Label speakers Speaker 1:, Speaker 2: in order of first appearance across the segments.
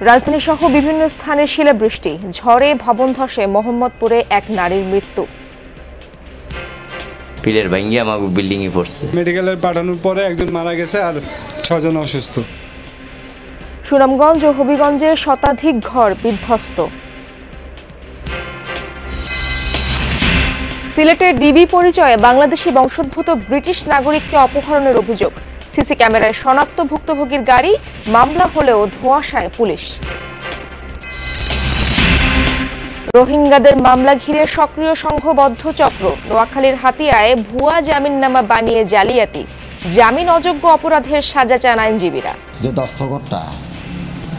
Speaker 1: রাজধানী সহ বিভিন্ন স্থানে শিলাবৃষ্টি, ঝড়ে ভবন ধসে মোহাম্মদপুরে এক নারীর মৃত্যু।
Speaker 2: পিলের ভাঙ্গি আমাকে বিল্ডিং এ পড়ছে।
Speaker 3: মেডিকেলের পাঠানোর পরে একজন মারা গেছে আর 6 জন অসুস্থ।
Speaker 1: সুনামগঞ্জ ও হবিগঞ্জে শতাধিক ঘর বিধ্বস্ত। সিলেটের ডিবি পরিচয়ে বাংলাদেশি বংশোদ্ভূত ব্রিটিশ নাগরিককে অপহরণের অভিযোগ। সিসি ক্যামেরায় শনাক্ত ভুক্তভোগীর গাড়ি, মামলা হলেও ধোঁয়াশায় পুলিশ। রোহিঙ্গাদের মামলা ঘিরে সক্রিয় সংঘবদ্ধ চক্র। নোয়াখালীর হাতিয়ায় ভুয়া জামিননামা বানিয়ে জালিয়াতি, জামিন অযোগ্য অপরাধের সাজা চান আইনজীবীরা।
Speaker 4: যে দস্তখতটা,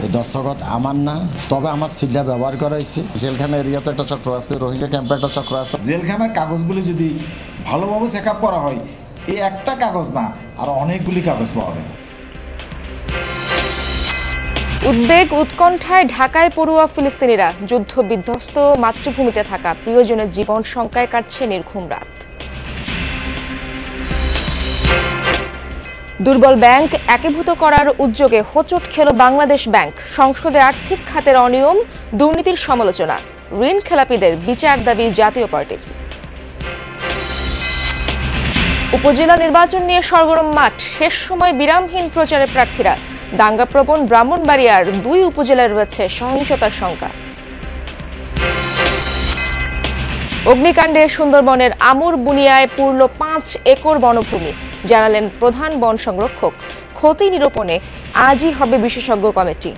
Speaker 4: এই দস্তখত আমার না, তবে আমার সিলটা ব্যবহার করা হয়েছে।
Speaker 5: জেলখানা এরিয়াতে একটা চক্র আছে, রোহিঙ্গা ক্যাম্পে একটা চক্র আছে।
Speaker 6: জেলখানার কাগজগুলি যদি ভালোভাবে চেক আপ করা হয়, এই একটা কাগজ না, আর অনেকগুলি কাগজ পাওয়া যায়।
Speaker 1: উদ্বেগ উৎকণ্ঠায় ঢাকায় পড়ুয়া ফিলিস্তিনিরা। যুদ্ধ বিধ্বস্ত মাতৃভূমিতে থাকা প্রিয়জনের জীবন শঙ্কায় কাটছে নির্ঘুম রাত। দুর্বল ব্যাংক একীভূত করার উদ্যোগে হোঁচট খেল বাংলাদেশ ব্যাংক। সংসদে আর্থিক খাতের অনিয়ম, দুর্নীতির সমালোচনা। ঋণ খেলাপিদের বিচার দাবি জাতীয় পার্টির। উপজেলা নির্বাচন নিয়ে সরগরম মাঠ, শেষ সময় বিরামহীন প্রচারে প্রার্থীরা। দাঙ্গাপ্রবণ ব্রাহ্মণবাড়িয়ার 2 উপজেলায় রয়েছে সহিংসতার শঙ্কা। অগ্নিকাণ্ডে সুন্দরবনের আমুর বুনিয়ায় পুরল 5 একর বনভূমি, জানালেন প্রধান বন সংরক্ষক। ক্ষতি নিরূপণে আজই হবে বিশেষজ্ঞ কমিটি।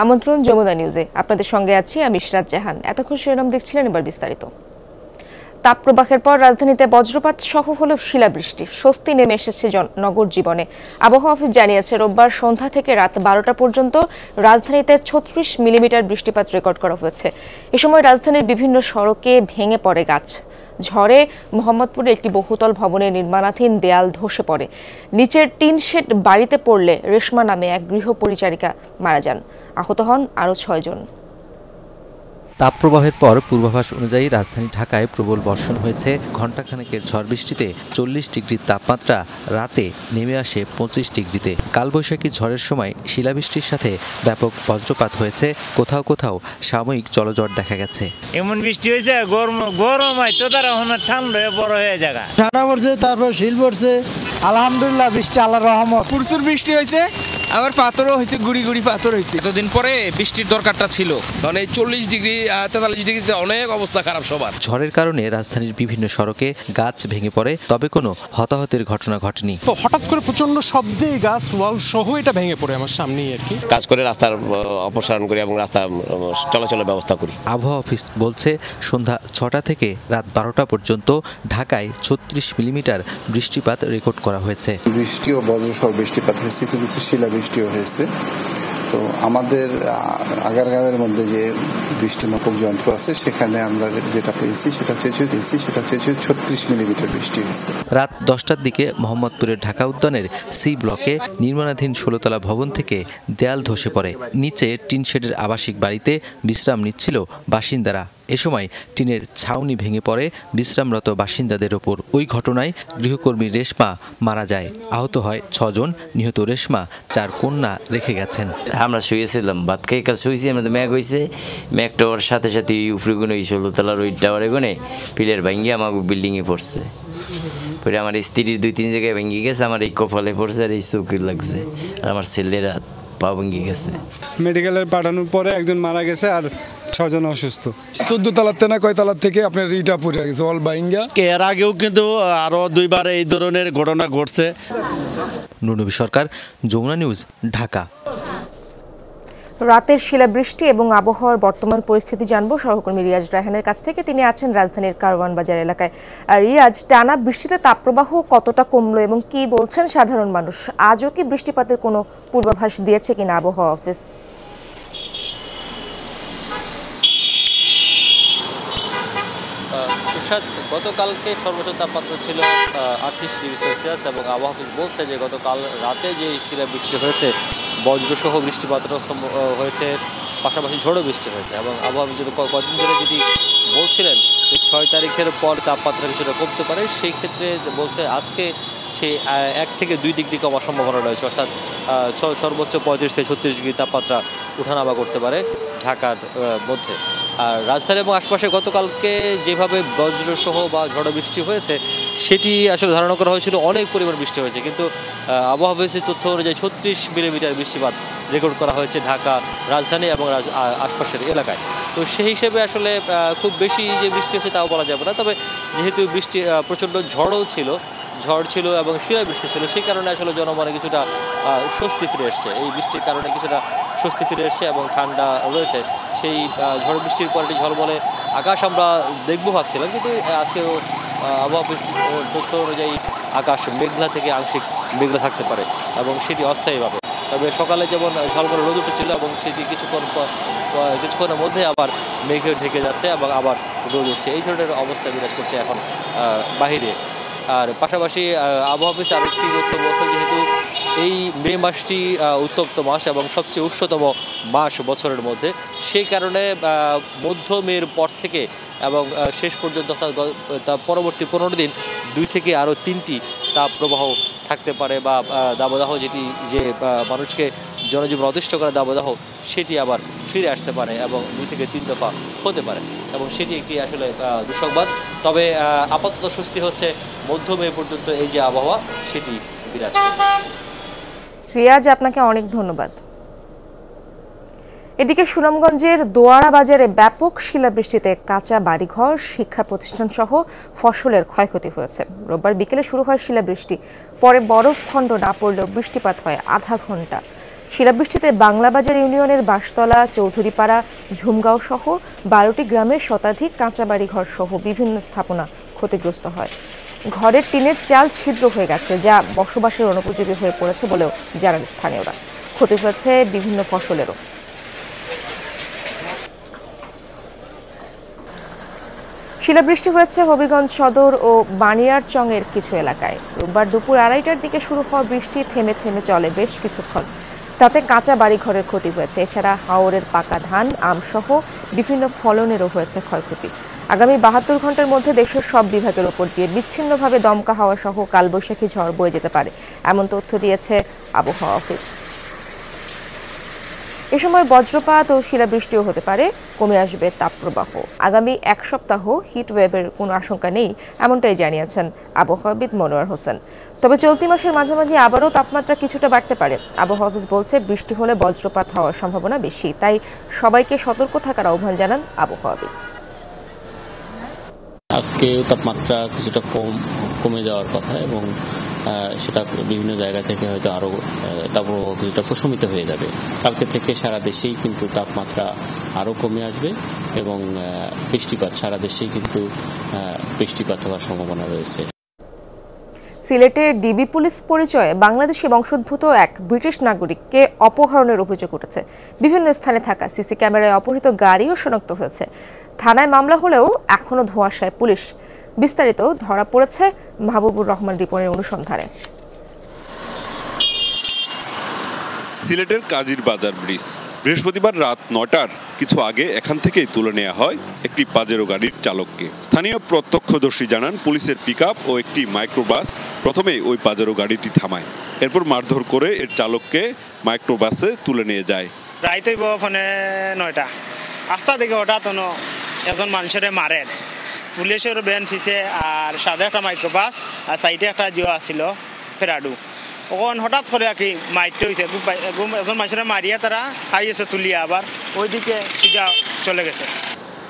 Speaker 1: আমন্ত্রণ যমুনা নিউজে, আপনাদের সঙ্গে আছি আমি ইশরাত জাহান। এতক্ষণ শিরোনাম দেখছিলেন, এবার বিস্তারিত। তাপপ্রবাহের পর রাজধানীতে বজ্রপাত সহ হলো শিলাবৃষ্টি। স্বস্তি নেমে এসেছে নগর জীবনে। আবহাওয়া অফিস জানিয়েছে, রোববার সন্ধ্যা থেকে রাত 12টা পর্যন্ত রাজধানীতে 36 মিলিমিটার বৃষ্টিপাত রেকর্ড করা হয়েছে। এ সময় রাজধানীর বিভিন্ন সড়কে ভেঙে পড়ে গাছ। ঝড়ে মোহাম্মদপুরে একটি বহুতল ভবনের নির্মাণাধীন দেয়াল ধসে পড়ে। নিচের টিন শেড বাড়িতে পড়লে রেশমা নামে এক গৃহ পরিচারিকা মারা যান। আহত হন আরও 6 জন।
Speaker 7: তাপপ্রবাহের পর পূর্বাভাস অনুযায়ী রাজধানী ঢাকায় প্রবল বর্ষণ হয়েছে। ঘণ্টাখানেকের ঝড় বৃষ্টিতে 40 ডিগ্রির তাপমাত্রা রাতে নেমে আসে 25 ডিগ্রিতে। কালবৈশাখী ঝড়ের সময় শিলাবৃষ্টির সাথে ব্যাপক বজ্রপাত হয়েছে। কোথাও কোথাও সাময়িক জলঝড় দেখা গেছে।
Speaker 8: এমন বৃষ্টি হয়েছে, গরম হয় তো তারা ঠান্ডা বড় হয়ে যায়।
Speaker 9: ঠান্ডা পড়ছে, তারপর শিল পড়ছে। আলহামদুলিল্লাহ, বৃষ্টি আল্লাহর রহমত।
Speaker 10: প্রচুর বৃষ্টি হয়েছে, আবার পাথরও হয়েছে, গুড়ি গুড়ি পাথর হয়েছে।
Speaker 11: এতদিন পরে বৃষ্টির দরকারটা ছিল, কারণ এই 40 ডিগ্রি 43 ডিগ্রিতে অনেক অবস্থা খারাপ সবার।
Speaker 7: ঝড়ের কারণে রাজধানীর বিভিন্ন সড়কে গাছ ভেঙে পড়ে, তবে কোনো হতাহতের ঘটনা ঘটেনি।
Speaker 12: হঠাৎ করে প্রচন্ড শব্দে গাছ ওয়াল সহ এটা ভেঙে পড়ে আমার সামনেই আর কি।
Speaker 13: কাজ করে রাস্তার অপসারণ করি এবং রাস্তা চলাচলের ব্যবস্থা করি।
Speaker 7: আবহাওয়া অফিস বলছে, সন্ধ্যা 6টা থেকে রাত 12টা পর্যন্ত ঢাকায় 36 মিলিমিটার বৃষ্টিপাত রেকর্ড করা হয়েছে।
Speaker 14: বৃষ্টি ও বজ্রসহ বৃষ্টিপাত হয়েছে, কিছু কিছু শিলাবৃষ্টিও হয়েছে। তো আমাদের আগারগাঁওয়ের মধ্যে যে বৃষ্টিমাপক যন্ত্র আছে, সেখানে আমরা যেটা পেয়েছি সেটা হচ্ছে 36 মিলিমিটার বৃষ্টি হয়েছে।
Speaker 7: রাত 10টার দিকে মোহাম্মদপুরের ঢাকা উদ্যানের সি ব্লকে নির্মাণাধীন 16তলা ভবন থেকে দেয়াল ধসে পড়ে। নিচে টিন শেডের আবাসিক বাড়িতে বিশ্রাম নিচ্ছিল বাসিন্দারা। এ সময় টিনের ছাউনি ভেঙে পড়ে বিশ্রামরত বাসিন্দাদের ওপর। ওই ঘটনায় গৃহকর্মী রেশমা মারা যায়। আহত হয় 6 জন। নিহত রেশমা 4 কন্যা রেখে গেছেন।
Speaker 2: আমরা শুয়েছিলাম, ভাত খেয়ে কাজ শুয়েছি, আমাদের ম্যাগ হয়েছে। ম্যাগ টাওয়ার সাথে সাথে উপরে গুনে 16তলার ওই টাওয়ারে গুনে পিলের ভাঙ্গি আমাকে বিল্ডিং এ পড়ছে। পরে আমার স্ত্রীর 2-3 জায়গায় ভেঙে গেছে, আমার এই কপালে পড়ছে আর এই চোখে লাগছে, আর আমার ছেলেরা পা ভেঙে গেছে।
Speaker 3: মেডিকেলের পাঠানোর পরে একজন মারা গেছে আর 6 জন অসুস্থ।
Speaker 15: 14 তলাতে না কয় তলার থেকে আপনার ইটা পড়ে গেছে, অল বাইঙ্গা।
Speaker 16: এর আগেও কিন্তু আরো 2বার এই ধরনের ঘটনা ঘটছে।
Speaker 7: নুরনবী সরকার, যমুনা নিউজ, ঢাকা।
Speaker 1: রাতের শিলাবৃষ্টি এবং আবহাওয়ার বর্তমান পরিস্থিতি জানবো সহকর্মী রিয়াজ রায়হানের কাছ থেকে। তিনি আছেন রাজধানীর কারওয়ান বাজার এলাকায়। আর রিয়াজ, টানা বৃষ্টিতে তাপপ্রবাহ কতটা কমলো এবং কি বলছেন সাধারণ মানুষ? আজও কি বৃষ্টিপাতের কোনো পূর্বাভাস দিয়েছে কিনা আবহাওয়া অফিস?
Speaker 17: অর্থাৎ গতকালকে সর্বোচ্চ তাপমাত্রা ছিল 38 ডিগ্রি সেলসিয়াস এবং আবহাওয়া অফিস বলছে যে গতকাল রাতে যে শিলাবৃষ্টি হয়েছে বজ্রসহ বৃষ্টিপাতও হয়েছে, পাশাপাশি ঝড়ো বৃষ্টি হয়েছে এবং আবহাওয়া অফিস কদিন ধরে যদি বলছিলেন যে 6 তারিখের পর তাপমাত্রা কিছুটা কমতে পারে, সেই ক্ষেত্রে বলছে আজকে সেই 1 থেকে 2 ডিগ্রি কমার সম্ভাবনা রয়েছে, অর্থাৎ সর্বোচ্চ 35 থেকে 36 ডিগ্রি তাপমাত্রা উঠানামা করতে পারে ঢাকার মধ্যে। আর রাজধানী এবং আশপাশে গতকালকে যেভাবে বজ্রসহ বা ঝড়ো বৃষ্টি হয়েছে সেটি আসলে ধারণা করা হয়েছিল অনেক পরিমাণ বৃষ্টি হয়েছে, কিন্তু আবহাওয়া অফিসের তথ্য অনুযায়ী 36 মিলিমিটার বৃষ্টিপাত রেকর্ড করা হয়েছে ঢাকা রাজধানী এবং আশপাশের এলাকায়। তো সেই হিসেবে আসলে খুব বেশি যে বৃষ্টি হচ্ছে তাও বলা যাবে না, তবে যেহেতু বৃষ্টি প্রচণ্ড ঝড় ছিল এবং শিলাবৃষ্টি ছিল, সেই কারণে আসলে জনমনে কিছুটা স্বস্তি ফিরে এসছে। এই বৃষ্টির কারণে কিছুটা স্বস্তি ফিরে এসছে এবং ঠান্ডা রয়েছে। সেই ঝড় বৃষ্টির পর একটি ঝলমলে আকাশ আমরা দেখবো ভাবছিলাম, কিন্তু আজকেও আবহাওয়া অফিস তথ্য অনুযায়ী আকাশ মেঘলা থেকে আংশিক মেঘলা থাকতে পারে এবং সেটি অস্থায়ীভাবে। তবে সকালে যেমন ঝলমলে রোদ উঠেছিল এবং সেটি কিছুক্ষণের মধ্যে আবার মেঘে ঢেকে যাচ্ছে এবং আবার রোদ উঠছে, এই ধরনের অবস্থা বিরাজ করছে এখন বাহিরে। আর পাশাপাশি আবহাওয়া অফিস আরেকটি তথ্য বলছে যেহেতু এই মে মাসটি উত্তপ্ত মাস এবং সবচেয়ে উষ্ণতম মাস বছরের মধ্যে, সেই কারণে মধ্য মের পর থেকে এবং শেষ পর্যন্ত অর্থাৎ পরবর্তী 15 দিন 2 থেকে আরও 3টি তাপ প্রবাহ থাকতে পারে বা দাবদাহ, যেটি যে মানুষকে জনজীবন অতিষ্ঠ করে দাবদাহ, সেটি আবার ফিরে আসতে পারে এবং 2 থেকে 3 দফা হতে পারে এবং সেটি একটি আসলে দুঃসংবাদ। তবে আপাতত স্বস্তি হচ্ছে মধ্য মে পর্যন্ত এই যে আবহাওয়া সেটি বিরাজ করে।
Speaker 1: রিয়াজ, আপনাকে অনেক ধন্যবাদ। এদিকে সুনামগঞ্জের দোয়ারা বাজারে ব্যাপক শিলাবৃষ্টিতে কাঁচা বাড়িঘর, শিক্ষা প্রতিষ্ঠান সহ ফসলের ক্ষয়ক্ষতি হয়েছে। রোববার বিকেলে শুরু হয় শিলাবৃষ্টি, পরে বরফ খণ্ড না পড়লেও বৃষ্টিপাত হয় আধা ঘন্টা। শিলাবৃষ্টিতে বাংলাবাজার ইউনিয়নের বাসতলা, চৌধুরীপাড়া, ঝুমগাঁও সহ 12টি গ্রামের শতাধিক কাঁচা বাড়িঘর সহ বিভিন্ন স্থাপনা ক্ষতিগ্রস্ত হয়। ঘরের টিনের চাল ছিদ্র হয়ে গেছে, যা বসবাসের অনুপযোগী হয়ে পড়েছে বলেও জানান স্থানীয়রা। ক্ষতি হয়েছে বিভিন্ন ফসলেরও। শিলাবৃষ্টি হয়েছে হবিগঞ্জ সদর ও বানিয়ারচংয়ের কিছু এলাকায়। রোববার দুপুর 2:30টার দিকে শুরু হওয়া বৃষ্টি থেমে থেমে চলে বেশ কিছুক্ষণ, তাতে কাঁচা বাড়িঘরের ক্ষতি হয়েছে। এছাড়া হাওরের পাকা ধান, আমসহ বিভিন্ন ফলনেরও হয়েছে ক্ষয়ক্ষতি। আগামী 72 ঘন্টার মধ্যে দেশের সব বিভাগের ওপর দিয়ে বিচ্ছিন্নভাবে দমকা হাওয়া সহ কালবৈশাখী ঝড় বয়ে যেতে পারে, এমন তথ্য দিয়েছে আবহাওয়া অফিস। এ সময় বজ্রপাত ও শিলাবৃষ্টিও হতে পারে, কমে আসবে তাপপ্রবাহ। আগামী 1 সপ্তাহ হিট ওয়েভের কোনো আশঙ্কা নেই, এমনটাই জানিয়েছেন আবহাওয়াবিদ মনোয়ার হোসেন। তবে চলতি মাসের মাঝামাঝি আবারও তাপমাত্রা কিছুটা বাড়তে পারে। আবহাওয়া অফিস বলছে বৃষ্টি হলে বজ্রপাত হওয়ার সম্ভাবনা বেশি, তাই সবাইকে সতর্ক থাকার আহ্বান জানান আবহাওয়াবিদ।
Speaker 18: আজকে তাপমাত্রা কিছুটা কমে যাওয়ার কথা এবং সেটা বিভিন্ন জায়গা থেকে হয়তো আরও তাপপ্রবাহ কিছুটা প্রশমিত হয়ে যাবে। কালকে থেকে সারা দেশেই কিন্তু তাপমাত্রা আরও কমে আসবে এবং বৃষ্টিপাত সারা দেশেই কিন্তু বৃষ্টিপাত হওয়ার সম্ভাবনা রয়েছে।
Speaker 1: সিলেটের ডিবি পুলিশ পরিচয়ে বাংলাদেশি বংশোদ্ভূত এক ব্রিটিশ নাগরিককে অপহরণের অভিযোগ উঠেছে। বিভিন্ন স্থানে থাকা সিসি ক্যামেরায় অপহৃত গাড়িও শনাক্ত হয়েছে। থানায় মামলা হলেও এখনো ধোঁয়াশায় পুলিশ। বিস্তারিত ধরা পড়েছে মাহবুবুর রহমান রিপনের অনুসন্ধানে।
Speaker 19: সিলেটের কাজীর বাজার ব্রিজ বৃহস্পতিবার রাত 9টার কিছু আগে এখান থেকেই তুলে নেওয়া হয় একটি পাজেরো গাড়ির চালককে। স্থানীয় প্রত্যক্ষদর্শী জানান পুলিশের পিকআপ ও একটি মাইক্রোবাস প্রথমে ওই পাজেরো গাড়িটি থামায়, এরপর মারধর করে এর চালককে মাইক্রোবাসে তুলে নিয়ে যায়।
Speaker 20: রাইতে ফোনে 9টা আস্তা দিকে হঠাৎ একজন মানুষের মারে, পুলিশের ভ্যান ফিসে আর সাথে একটা মাইক্রোবাস আর সাইডে একটা জিও আসছিল ফেরাডু। ওখান হঠাৎ করে আর কি মাইরতে হয়েছে, একজন মানুষের মারিয়া তারা আইএসে তুলিয়া আবার ওইদিকে সিধা চলে গেছে।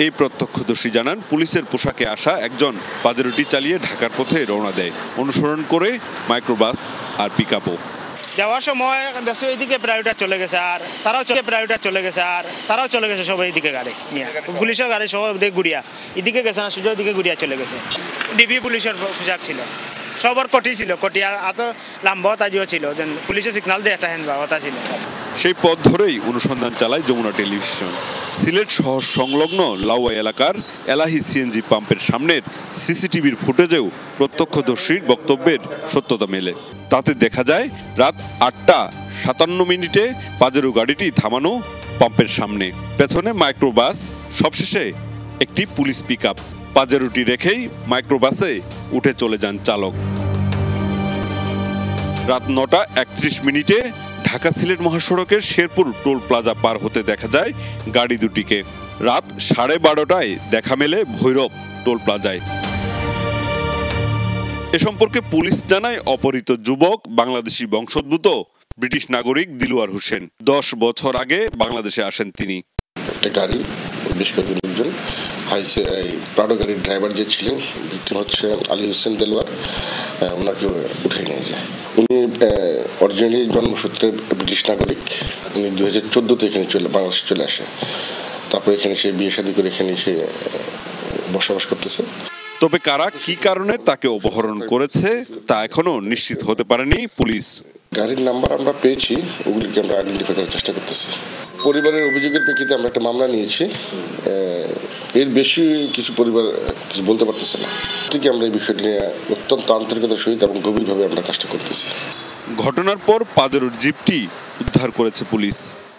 Speaker 19: এই প্রত্যক্ষদর্শী জানান পুলিশের পোশাকে আসা একজন পাজেরোটি চালিয়ে ঢাকার পথে রওনা দেয়, অনুসরণ করে মাইক্রোবাস আর পিকআপও।
Speaker 20: যাওয়ার সময় দেশে ওইদিকে প্রাইভেটটা চলে গেছে আর তারাও চলে গেছে সব এইদিকে গাড়ি নিয়ে, পুলিশের গাড়ি সব ওদিকে ঘুরিয়া এদিকে গেছে না, সুযোগ দিকে ঘুরিয়া চলে গেছে। ডিবি পুলিশের পোশাক ছিল, সবার কটি ছিল কটি আর এত লম্বা তাজিও ছিল যেন পুলিশে সিগন্যাল দিয়ে একটা হ্যান্ড বাবা ছিল
Speaker 19: সেই পথ ধরেই অনুসন্ধান চালায় যমুনা টেলিভিশন। সিলেট শহর সংলগ্ন লাউয়া এলাকার এলাহি সিএনজি পাম্পের সামনের সিসিটিভির ফুটেজেও প্রত্যক্ষদর্শীর বক্তব্যের সত্যতা মেলে। তাতে দেখা যায় রাত 8:57 পাজেরো গাড়িটি থামানো পাম্পের সামনে, পেছনে মাইক্রোবাস, সবশেষে একটি পুলিশ পিকআপ। পাজেরোটি রেখেই মাইক্রোবাসে উঠে চলে যান চালক। রাত 9:31 ঢাকা সিলেট মহাসড়কের শেরপুর টোল প্লাজা পার হতে দেখা যায় গাড়ি দুটিকে। রাত 12:30টায় দেখা মেলে ভৈরব টোল প্লাজায়। এ সম্পর্কে পুলিশ জানায় অপহৃত যুবক বাংলাদেশি বংশোদ্ভূত ব্রিটিশ নাগরিক দিলওয়ার হোসেন। 10 বছর আগে বাংলাদেশে আসেন তিনি।
Speaker 21: একটা গাড়ি বেশ কয়েকজন লোকজন প্রাডো গাড়ির ড্রাইভার যে ছিলেন, ভিকটিম হচ্ছে আলী হোসেন দেলোয়ার, ওনাকে উঠে নিয়ে যায়। উনি অরিজিনালি জন্মসূত্রে ব্রিটিশ নাগরিক। উনি 2014-তে এখানে বাংলাদেশে চলে আসে। তারপর এখানে সে বিয়ে শাদী করে এখানে সে বসবাস করতেছে।
Speaker 19: তবে কারা কি কারণে তাকে অপহরণ করেছে তা এখনো নিশ্চিত হতে পারেনি পুলিশ।
Speaker 21: গাড়ির নাম্বার আমরা পেয়েছি, ওগুলিকে আমরা আইডেন্টিফাই করার চেষ্টা করতেছি। পরিবারের অভিযোগের প্রেক্ষিতে আমরা একটা মামলা নিয়েছি। এর বেশি কিছু পরিবার কিছু বলতে পারতেছে না। ঠিক আমরা এই বিষয়টি নিয়ে অত্যন্ত আন্তরিকতার সহিত এবং গভীরভাবে আমরা কাজটা করতেছি।
Speaker 19: ঘটনার পর পাজেরোর জিপটি উদ্ধার করেছে পুলিশ।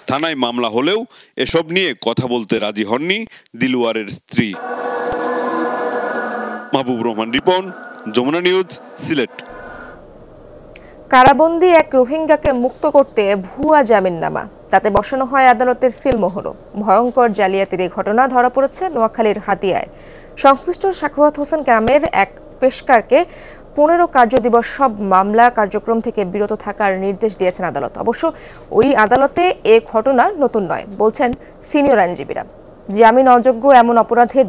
Speaker 19: থানায় মামলা হলেও এসব নিয়ে কথা বলতে রাজি হননি দিলওয়ারের স্ত্রী। মাহবুব রহমান রিপন, যমুনা নিউজ, সিলেট।
Speaker 1: কারাবন্দী এক রোহিঙ্গাকে মুক্ত করতে ভুয়া জামিননামা, তাতে বসানো হয় আদালতের সিলমোহরও। ভয়ঙ্কর জালিয়াতির এই ঘটনা ধরা পড়েছে নোয়াখালীর হাতিয়ায়। সংশ্লিষ্ট সাখাওয়াত হোসেন গ্রামের এক পেশকারকে 15 কার্যদিবস সব মামলা কার্যক্রম থেকে বিরত থাকার নির্দেশ দিয়েছেন আদালত। অবশ্য ওই আদালতে এ ঘটনা নতুন নয় বলছেন সিনিয়র আইনজীবীরা। জামিন অযোগ্য এমন অপরাধে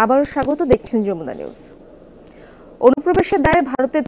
Speaker 1: আবারও স্বাগত, দেখছেন যমুনা নিউজ। অনুপ্রবেশের দায়ে ভারতে